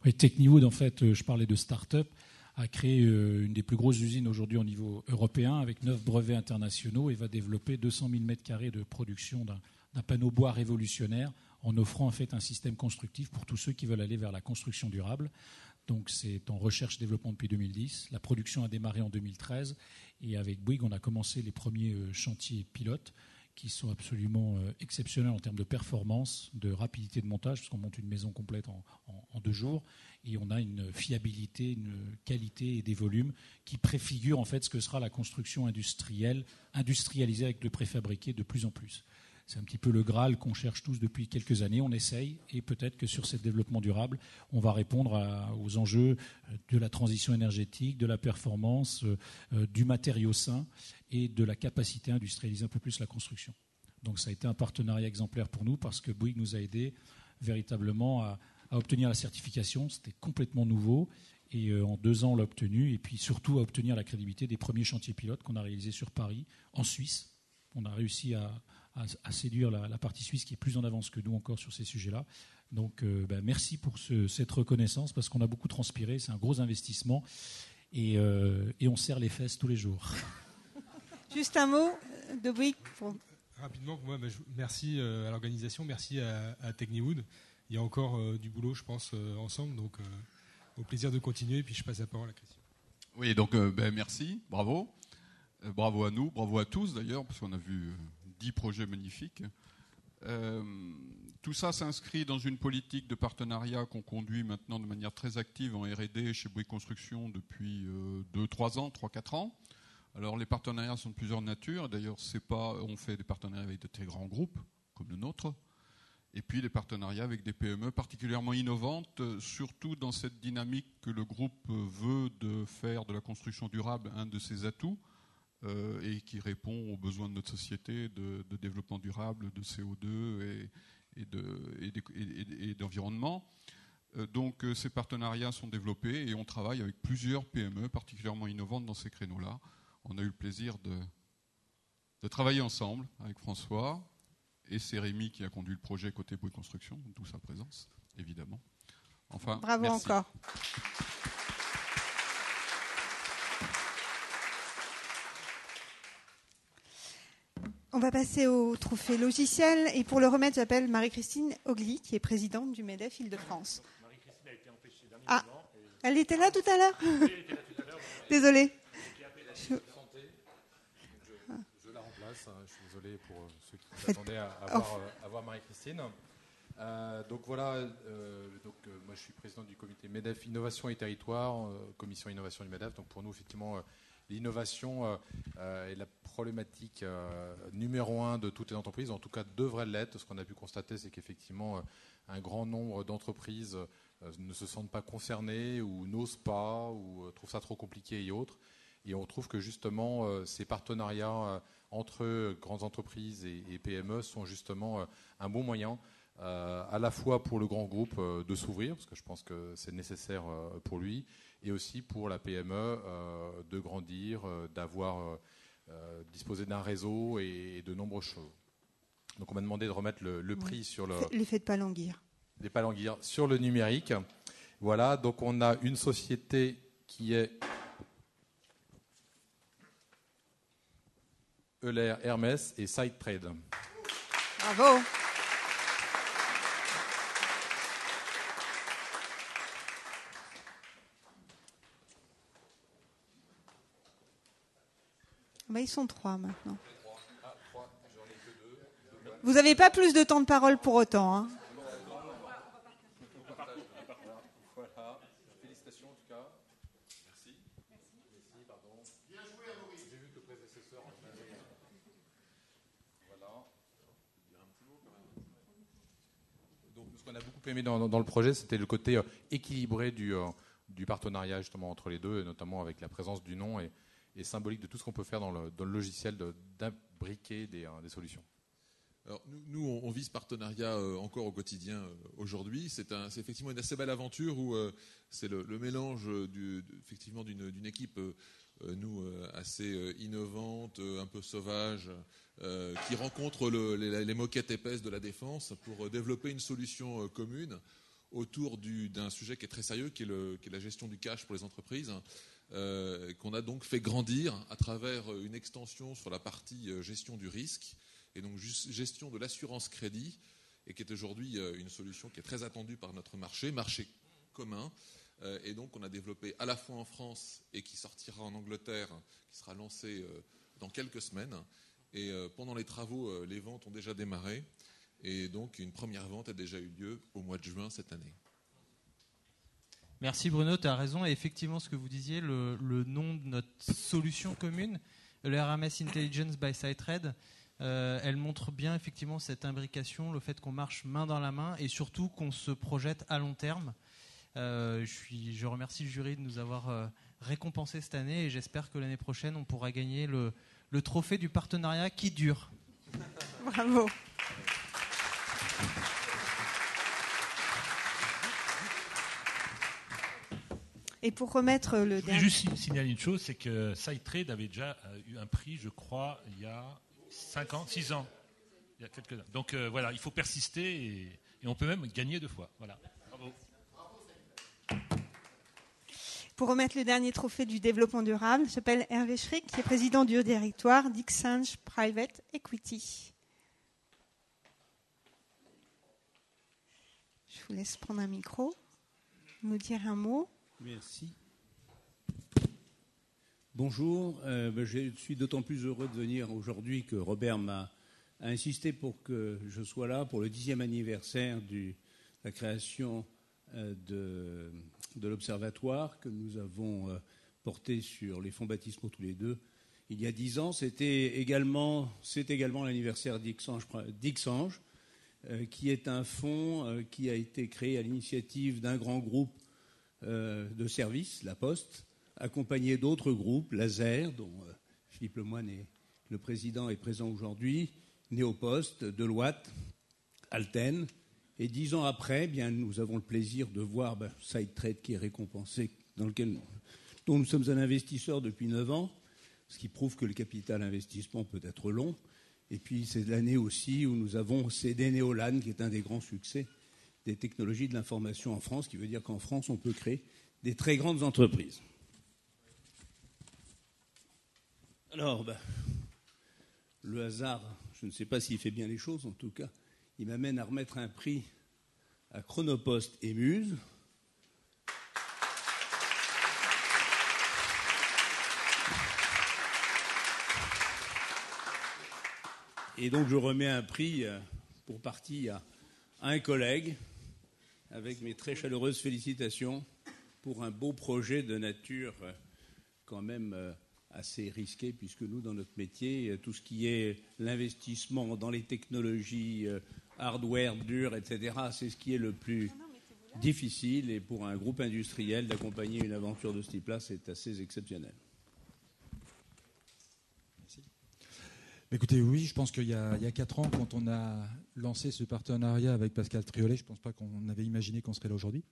Oui, Techniwood, en fait, je parlais de start-up, a créé une des plus grosses usines aujourd'hui au niveau européen avec 9 brevets internationaux et va développer 200 000 m² de production d'un panneau bois révolutionnaire en offrant en fait un système constructif pour tous ceux qui veulent aller vers la construction durable. Donc c'est en recherche-développement depuis 2010. La production a démarré en 2013 et avec Bouygues, on a commencé les premiers chantiers pilotes qui sont absolument exceptionnels en termes de performance, de rapidité de montage, parce qu'on monte une maison complète en 2 jours, et on a une fiabilité, une qualité et des volumes qui préfigurent en fait ce que sera la construction industrialisée avec le préfabriqué de plus en plus. C'est un petit peu le Graal qu'on cherche tous depuis quelques années. On essaye et peut-être que sur ce développement durable, on va répondre aux enjeux de la transition énergétique, de la performance, du matériau sain et de la capacité à industrialiser un peu plus la construction. Donc ça a été un partenariat exemplaire pour nous parce que Bouygues nous a aidés véritablement à obtenir la certification. C'était complètement nouveau et en 2 ans on l'a obtenu et puis surtout à obtenir la crédibilité des premiers chantiers pilotes qu'on a réalisés sur Paris, en Suisse. On a réussi à séduire la partie suisse qui est plus en avance que nous encore sur ces sujets-là. Donc merci pour cette reconnaissance parce qu'on a beaucoup transpiré, c'est un gros investissement et on serre les fesses tous les jours. Juste un mot de Bouygues. Rapidement, merci à l'organisation, merci à Techniwood. Il y a encore du boulot, je pense, ensemble. Donc, au plaisir de continuer. Et puis, je passe la parole à Christian. Oui, donc merci, bravo. Bravo à nous, bravo à tous d'ailleurs, parce qu'on a vu 10 projets magnifiques. Tout ça s'inscrit dans une politique de partenariat qu'on conduit maintenant de manière très active en R&D chez Bouygues Construction depuis 2-3 ans, 3-4 ans. Alors les partenariats sont de plusieurs natures. D'ailleurs, on fait des partenariats avec de très grands groupes, comme le nôtre, et puis des partenariats avec des PME particulièrement innovantes, surtout dans cette dynamique que le groupe veut de faire de la construction durable un de ses atouts, et qui répond aux besoins de notre société de développement durable, de CO2 et d'environnement. Donc ces partenariats sont développés et on travaille avec plusieurs PME particulièrement innovantes dans ces créneaux-là. On a eu le plaisir de travailler ensemble avec François, et c'est Rémi qui a conduit le projet côté Bouygues Construction, d'où sa présence, évidemment. Enfin, bravo merci. Encore. On va passer au trophée logiciel. Et pour le remettre, j'appelle Marie-Christine Ogli, qui est présidente du MEDEF Île-de-France. Marie-Christine a été empêchée d'un Ah, elle était là tout à l'heure. Oui, elle était là tout à l'heure. Désolée. Je la remplace. Je suis désolé pour ceux qui s'attendaient à voir Marie-Christine. Donc voilà, moi je suis président du comité MEDEF Innovation et Territoire, commission innovation du MEDEF. Donc pour nous, effectivement, l'innovation est la problématique numéro 1 de toutes les entreprises, en tout cas devrait l'être. Ce qu'on a pu constater, c'est qu'effectivement, un grand nombre d'entreprises ne se sentent pas concernées ou n'osent pas ou trouvent ça trop compliqué et autres. Et on trouve que justement, ces partenariats entre grandes entreprises et PME sont justement un bon moyen, à la fois pour le grand groupe de s'ouvrir, parce que je pense que c'est nécessaire pour lui, et aussi pour la PME de grandir, d'avoir disposé d'un réseau et de nombreuses choses. Donc on m'a demandé de remettre le prix sur le... L'effet de palanguire. Des palanguires sur le numérique. Voilà, donc on a une société qui est Euler Hermès et SideTrade. Bravo. Ils sont 3 maintenant. Vous n'avez pas plus de temps de parole pour autant. Hein. Voilà. Félicitations en tout cas. Merci. Merci, pardon. Bien joué à Maurice. J'ai vu que le prédécesseur. Voilà. Donc ce qu'on a beaucoup aimé dans le projet, c'était le côté équilibré du partenariat justement entre les deux, et notamment avec la présence du nom et symbolique de tout ce qu'on peut faire dans le logiciel d'imbriquer des solutions. Alors, nous, on vit ce partenariat encore au quotidien aujourd'hui. C'est effectivement une assez belle aventure où c'est le mélange effectivement d'une équipe assez innovante, un peu sauvage, qui rencontre les moquettes épaisses de la défense pour développer une solution commune autour d'un sujet qui est très sérieux, qui est la gestion du cash pour les entreprises. Qu'on a donc fait grandir à travers une extension sur la partie gestion du risque et donc gestion de l'assurance crédit, et qui est aujourd'hui une solution qui est très attendue par notre marché commun. Et donc on a développé à la fois en France et qui sortira en Angleterre, qui sera lancé dans quelques semaines. Et pendant les travaux, les ventes ont déjà démarré. Et donc une première vente a déjà eu lieu au mois de juin cette année. Merci Bruno, tu as raison. Et effectivement, ce que vous disiez, le nom de notre solution commune, le RMS Intelligence by SideTrade, elle montre bien effectivement cette imbrication, le fait qu'on marche main dans la main et surtout qu'on se projette à long terme. Je remercie le jury de nous avoir récompensé cette année et j'espère que l'année prochaine, on pourra gagner le trophée du partenariat qui dure. Bravo. Et pour remettre le Je voulais juste signaler une chose, c'est que SideTrade avait déjà eu un prix, je crois, il y a 6 ans. Il y a quelques années. Donc voilà, il faut persister et on peut même gagner 2 fois. Voilà. Bravo. pour remettre le dernier trophée du développement durable. Je m'appelle Hervé Schrick, qui est président du directoire d'Xange Private Equity. Je vous laisse prendre un micro, nous dire un mot. Merci. Bonjour, je suis d'autant plus heureux de venir aujourd'hui que Robert m'a insisté pour que je sois là pour le 10e anniversaire de la création de l'Observatoire que nous avons porté sur les fonds baptismaux tous les deux. Il y a 10 ans, c'est également l'anniversaire d'Xange, qui est un fonds qui a été créé à l'initiative d'un grand groupe de services, La Poste, accompagné d'autres groupes, Laser, dont Philippe Lemoine est le président et présent aujourd'hui, Néopost, Deloitte, Alten. Et 10 ans après, nous avons le plaisir de voir SideTrade qui est récompensé, dont nous sommes un investisseur depuis 9 ans, ce qui prouve que le capital investissement peut être long. Et puis c'est l'année aussi où nous avons cédé Néolan, qui est un des grands succès des technologies de l'information en France, qui veut dire qu'en France, on peut créer des très grandes entreprises. Alors, le hasard, je ne sais pas s'il fait bien les choses, en tout cas, il m'amène à remettre un prix à Chronopost et Muse. Et donc je remets un prix pour partie à un collègue, avec mes très chaleureuses félicitations pour un beau projet de nature quand même assez risqué, puisque nous, dans notre métier, tout ce qui est l'investissement dans les technologies hardware, dur, etc., c'est ce qui est le plus difficile. Et pour un groupe industriel, d'accompagner une aventure de ce type-là, c'est assez exceptionnel. Merci. Écoutez, oui, je pense qu'il y a 4 ans, quand on a lancé ce partenariat avec Pascal Triolet, je ne pense pas qu'on avait imaginé qu'on serait là aujourd'hui.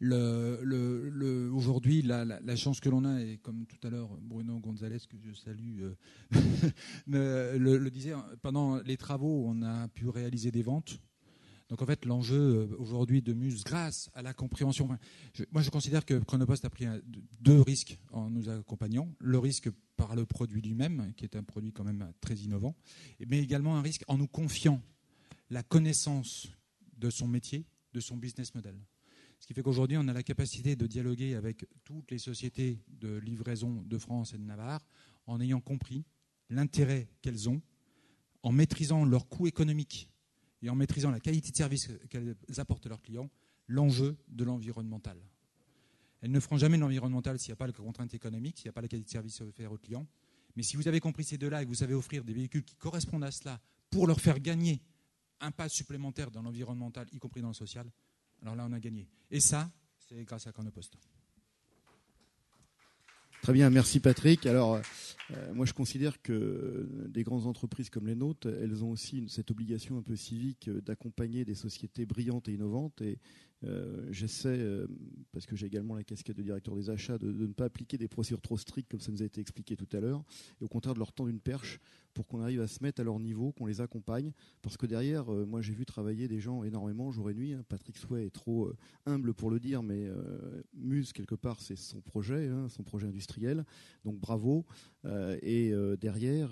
Aujourd'hui, la chance que l'on a, et comme tout à l'heure Bruno Gonzalez, que je salue, le disait, pendant les travaux, on a pu réaliser des ventes. Donc en fait, l'enjeu aujourd'hui de Muse, grâce à la compréhension, moi je considère que Chronopost a pris 2 risques en nous accompagnant. Le risque par le produit lui-même, qui est un produit quand même très innovant, mais également un risque en nous confiant la connaissance de son métier, de son business model. Ce qui fait qu'aujourd'hui, on a la capacité de dialoguer avec toutes les sociétés de livraison de France et de Navarre en ayant compris l'intérêt qu'elles ont, en maîtrisant leurs coûts économiques et en maîtrisant la qualité de service qu'elles apportent à leurs clients, l'enjeu de l'environnemental. Elles ne feront jamais l'environnemental s'il n'y a pas la contrainte économique, s'il n'y a pas la qualité de service offert aux clients. Mais si vous avez compris ces 2-là et que vous savez offrir des véhicules qui correspondent à cela pour leur faire gagner un pas supplémentaire dans l'environnemental, y compris dans le social, alors là, on a gagné. Et ça, c'est grâce à Chronopost. Très bien, merci Patrick. Alors, moi je considère que des grandes entreprises comme les nôtres, elles ont aussi cette obligation un peu civique d'accompagner des sociétés brillantes et innovantes. Et j'essaie, parce que j'ai également la casquette de directeur des achats, de ne pas appliquer des procédures trop strictes comme ça nous a été expliqué tout à l'heure, et au contraire de leur tendre une perche pour qu'on arrive à se mettre à leur niveau, qu'on les accompagne, parce que derrière, moi j'ai vu travailler des gens énormément jour et nuit. Patrick Souet est trop humble pour le dire, mais Muse, quelque part, c'est son projet industriel, donc bravo. Et derrière,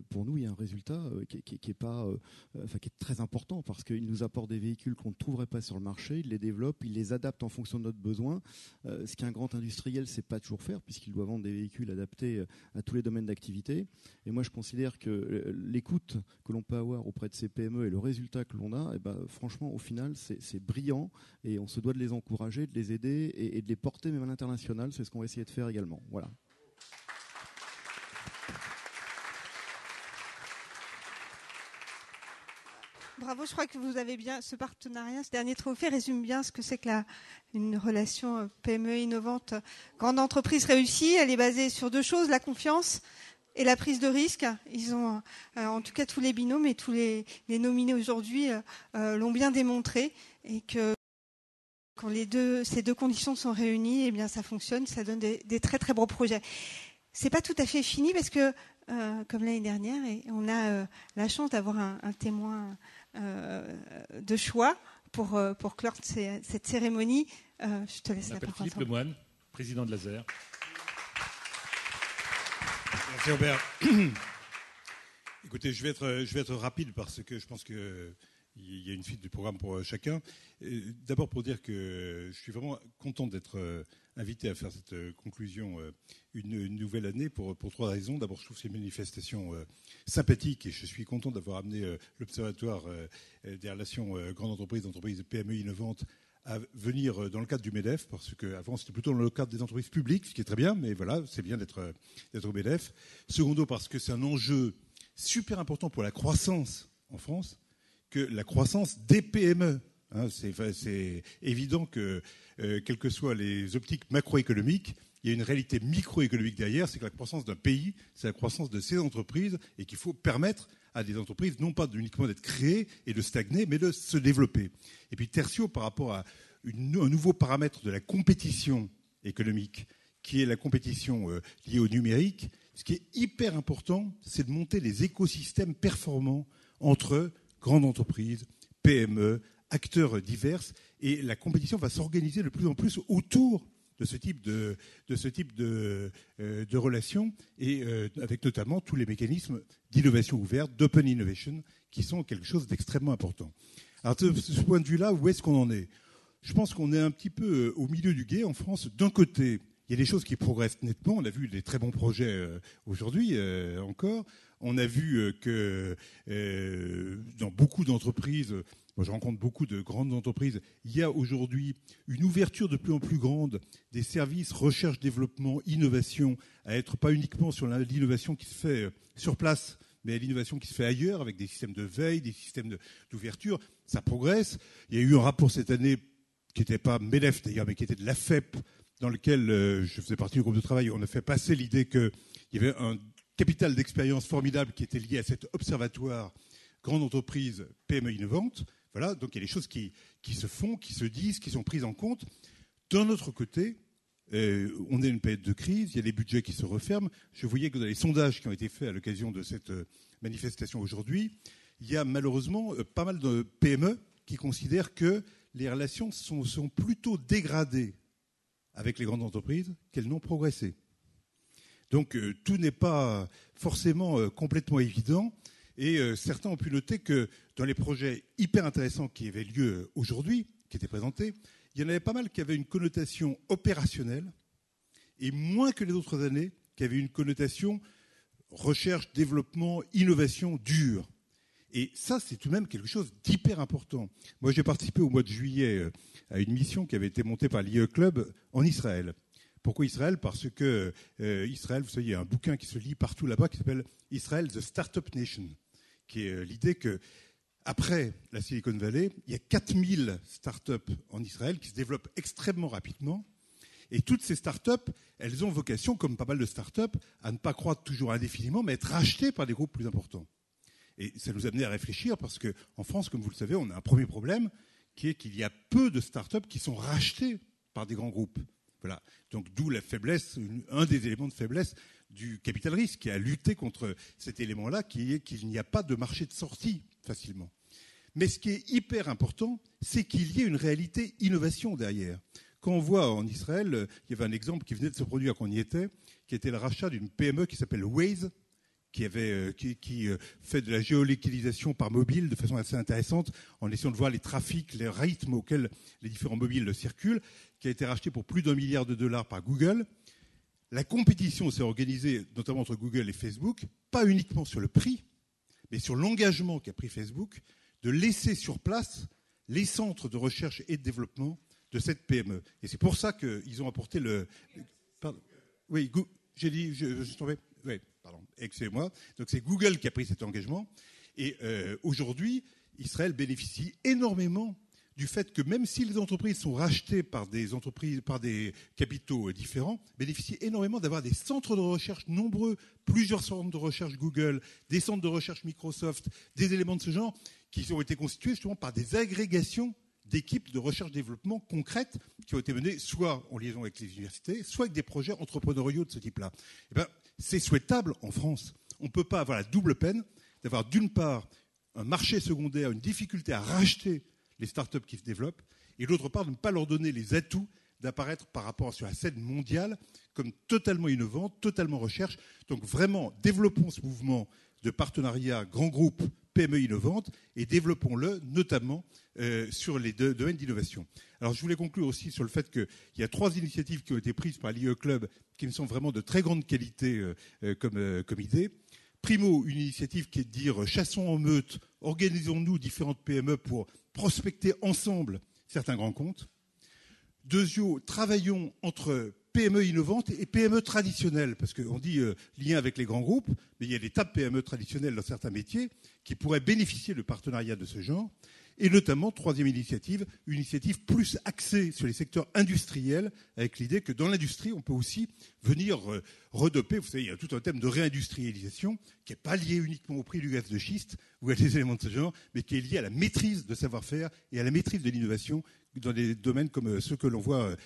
pour nous, il y a un résultat qui est très important, parce qu'il nous apporte des véhicules qu'on ne trouverait pas sur le marché, il les développe, il les adapte en fonction de notre besoin, ce qu'un grand industriel ne sait pas toujours faire, puisqu'il doit vendre des véhicules adaptés à tous les domaines d'activité. Et moi, je considère que l'écoute que l'on peut avoir auprès de ces PME et le résultat que l'on a, franchement, au final, c'est brillant, et on se doit de les encourager, de les aider et de les porter même à l'international. C'est ce qu'on va essayer de faire également. Voilà. Bravo, je crois que vous avez bien ce partenariat, ce dernier trophée résume bien ce que c'est que une relation PME innovante, grande entreprise réussie. Elle est basée sur 2 choses, la confiance et la prise de risque. Ils ont, en tout cas tous les binômes et tous les nominés aujourd'hui l'ont bien démontré, et que quand ces deux conditions sont réunies, eh bien ça fonctionne, ça donne des très très beaux projets. C'est pas tout à fait fini, parce que comme l'année dernière, on a la chance d'avoir un témoin de choix pour clore cette cérémonie. Je te laisse la parole. Philippe Lemoine, président de l'ASER. Merci Robert. Écoutez, je vais être rapide parce que je pense qu'il y a une suite du programme pour chacun. D'abord pour dire que je suis vraiment content d'être invité à faire cette conclusion une nouvelle année pour trois raisons. D'abord, je trouve que c'est une manifestation sympathique et je suis content d'avoir amené l'Observatoire des relations grandes entreprises, d'entreprises PME innovantes à venir dans le cadre du MEDEF, parce qu'avant c'était plutôt dans le cadre des entreprises publiques, ce qui est très bien, mais voilà, c'est bien d'être au MEDEF. Secondo, parce que c'est un enjeu super important pour la croissance en France, que la croissance des PME. C'est évident que, quelles que soient les optiques macroéconomiques, il y a une réalité microéconomique derrière, c'est que la croissance d'un pays, c'est la croissance de ses entreprises, et qu'il faut permettre à des entreprises, non pas uniquement d'être créées et de stagner, mais de se développer. Et puis tertio, par rapport à un nouveau paramètre de la compétition économique, qui est la compétition liée au numérique, ce qui est hyper important, c'est de monter des écosystèmes performants entre grandes entreprises, PME, acteurs divers, et la compétition va s'organiser de plus en plus autour de ce type de relations, et avec notamment tous les mécanismes d'innovation ouverte, d'open innovation, qui sont quelque chose d'extrêmement important. Alors de ce point de vue-là, où est-ce qu'on en est ? Je pense qu'on est un petit peu au milieu du gué en France. D'un côté, il y a des choses qui progressent nettement. On a vu des très bons projets aujourd'hui encore. On a vu que dans beaucoup d'entreprises, moi je rencontre beaucoup de grandes entreprises, il y a aujourd'hui une ouverture de plus en plus grande des services recherche, développement, innovation, à être pas uniquement sur l'innovation qui se fait sur place, mais à l'innovation qui se fait ailleurs, avec des systèmes de veille, des systèmes d'ouverture. Ça progresse. Il y a eu un rapport cette année qui n'était pas MEDEF d'ailleurs, mais qui était de l'AFEP, dans lequel je faisais partie du groupe de travail. On a fait passer l'idée qu'il y avait un capital d'expérience formidable qui était lié à cet observatoire grande entreprise PME innovante. Voilà, donc il y a des choses qui se font, qui se disent, qui sont prises en compte. D'un autre côté, on est une période de crise, il y a des budgets qui se referment. Je voyais que dans les sondages qui ont été faits à l'occasion de cette manifestation aujourd'hui, il y a malheureusement pas mal de PME qui considèrent que les relations sont plutôt dégradées avec les grandes entreprises qu'elles n'ont progressé. Donc tout n'est pas forcément complètement évident. Et certains ont pu noter que dans les projets hyper intéressants qui avaient lieu aujourd'hui, qui étaient présentés, il y en avait pas mal qui avaient une connotation opérationnelle et moins que les autres années qui avaient une connotation recherche, développement, innovation dure. Et ça, c'est tout de même quelque chose d'hyper important. Moi, j'ai participé au mois de juillet à une mission qui avait été montée par l'IE Club en Israël. Pourquoi Israël ? Parce que Israël, vous savez, il y a un bouquin qui se lit partout là-bas qui s'appelle Israel, the Startup Nation, qui est l'idée que après la Silicon Valley, il y a 4000 startups en Israël qui se développent extrêmement rapidement. Et toutes ces startups, elles ont vocation, comme pas mal de startups, à ne pas croître toujours indéfiniment, mais être rachetées par des groupes plus importants. Et ça nous a amené à réfléchir parce qu'en France, comme vous le savez, on a un premier problème qui est qu'il y a peu de startups qui sont rachetées par des grands groupes. Voilà. Donc d'où la faiblesse, un des éléments de faiblesse du capital risque, qui a lutté contre cet élément-là, qui est qu'il n'y a pas de marché de sortie facilement. Mais ce qui est hyper important, c'est qu'il y ait une réalité innovation derrière. Quand on voit en Israël, il y avait un exemple qui venait de se produire quand on y était, qui était le rachat d'une PME qui s'appelle Waze, qui fait de la géolocalisation par mobile de façon assez intéressante, en essayant de voir les trafics, les rythmes auxquels les différents mobiles circulent, qui a été racheté pour plus d'$1 milliard par Google. La compétition s'est organisée, notamment entre Google et Facebook, pas uniquement sur le prix, mais sur l'engagement qu'a pris Facebook de laisser sur place les centres de recherche et de développement de cette PME. Et c'est pour ça qu'ils ont apporté le... Pardon. Oui, j'ai dit... Je suis tombé... Oui, pardon, excusez-moi. Donc c'est Google qui a pris cet engagement. Et aujourd'hui, Israël bénéficie énormément du fait que même si les entreprises sont rachetées par des entreprises, par des capitaux différents, bénéficient énormément d'avoir des centres de recherche nombreux, plusieurs centres de recherche Google, des centres de recherche Microsoft, des éléments de ce genre qui ont été constitués justement par des agrégations d'équipes de recherche-développement concrètes qui ont été menées soit en liaison avec les universités, soit avec des projets entrepreneuriaux de ce type-là. Eh bien, c'est souhaitable en France. On ne peut pas avoir la double peine d'avoir d'une part un marché secondaire, une difficulté à racheter les startups qui se développent, et d'autre part, de ne pas leur donner les atouts d'apparaître par rapport sur la scène mondiale comme totalement innovant, totalement recherche. Donc vraiment, développons ce mouvement de partenariat grand groupe PME innovantes et développons-le notamment sur les domaines d'innovation. Alors je voulais conclure aussi sur le fait qu'il y a 3 initiatives qui ont été prises par l'IE Club qui me sont vraiment de très grande qualité comme idée. Primo, une initiative qui est de dire chassons en meute, organisons-nous différentes PME pour prospecter ensemble certains grands comptes. Deuxièmement, travaillons entre PME innovantes et PME traditionnelles, parce qu'on dit lien avec les grands groupes, mais il y a des tas de PME traditionnelles dans certains métiers qui pourraient bénéficier de partenariats de ce genre. Et notamment, 3e initiative, une initiative plus axée sur les secteurs industriels, avec l'idée que dans l'industrie, on peut aussi venir redoper. Vous savez, il y a tout un thème de réindustrialisation qui n'est pas lié uniquement au prix du gaz de schiste ou à des éléments de ce genre, mais qui est lié à la maîtrise de savoir-faire et à la maîtrise de l'innovation dans des domaines comme ceux que l'on voit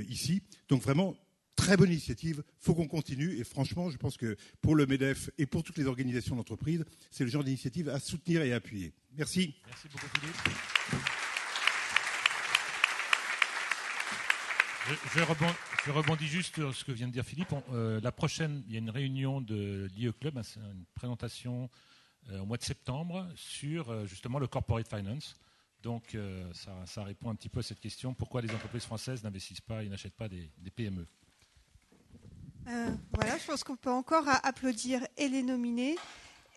ici. Donc vraiment, très bonne initiative, il faut qu'on continue. Et franchement, je pense que pour le MEDEF et pour toutes les organisations d'entreprise, c'est le genre d'initiative à soutenir et à appuyer. Merci. Merci beaucoup, Philippe. Je rebondis juste sur ce que vient de dire Philippe. La prochaine, il y a une réunion de l'IE Club, une présentation au mois de septembre sur justement le corporate finance. Donc ça répond un petit peu à cette question. Pourquoi les entreprises françaises n'investissent pas et n'achètent pas des PME? Voilà, je pense qu'on peut encore applaudir et les nominés,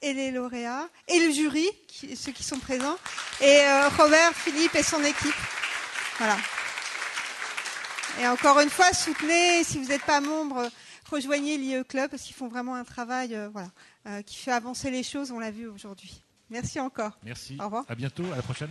et les lauréats, et le jury, ceux qui sont présents, et Robert, Philippe et son équipe. Voilà. Et encore une fois, soutenez, si vous n'êtes pas membre, rejoignez l'IE Club, parce qu'ils font vraiment un travail qui fait avancer les choses, on l'a vu aujourd'hui. Merci encore. Merci. Au revoir. À bientôt, à la prochaine.